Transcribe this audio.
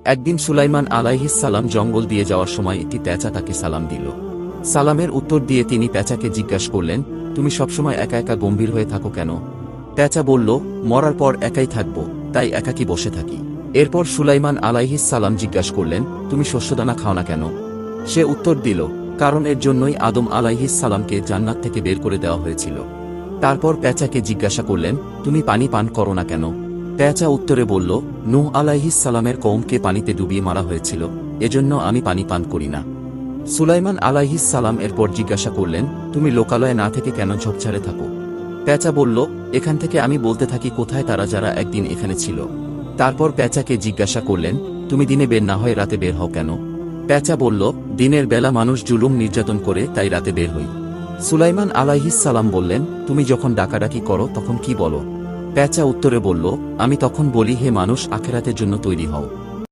একদিন সুলাইমান আলাইহিস সালাম জঙ্গল দিয়ে যাওয়ার সময় একটি পেঁচা তাকে সালাম দিল। সালামের উত্তর দিয়ে তিনি পেঁচাকে জিজ্ঞাসা করলেন, তুমি সবসময় একা একা গম্ভীর হয়ে থাকো কেন? পেঁচা বলল, মরার পর একাই থাকব, তাই একাকী বসে থাকি। এরপর সুলাইমান আলাইহিস সালাম জিজ্ঞাসা করলেন, তুমি শস্যদানা খাও না কেন? সে উত্তর দিল, কারণ এর জন্যই আদম আলাইহিস সালামকে জান্নাত থেকে বের করে দেওয়া হয়েছিল। তারপর পেঁচাকে জিজ্ঞাসা করলেন, তুমি পানি পান করো না কেন? পেঁচা উত্তরে বলল, নূহ আলাইহিস সালামের কওমকে পানিতে ডুবিয়ে মারা হয়েছিল, এজন্য আমি পানি পান করি না। সুলাইমান আলাইহিস সালাম এরপর জিজ্ঞাসা করলেন, তুমি লোকালয়ে না থেকে কেন ঝোপঝাড়ে থাকো? পেঁচা বলল, এখান থেকে আমি বলতে থাকি কোথায় তারা যারা একদিন এখানে ছিল। তারপর পেঁচাকে জিজ্ঞাসা করলেন, তুমি দিনে বের না হয়ে রাতে বের হও কেন? পেঁচা বলল, দিনের বেলা মানুষ জুলুম নির্যাতন করে, তাই রাতে বের হই। সুলাইমান আলাইহিস সালাম বললেন, তুমি যখন ডাকাডাকি করো তখন কি বলো? পেঁচা উত্তরে বলল, আমি তখন বলি, হে মানুষ, আখেরাতের জন্য তৈরি হও।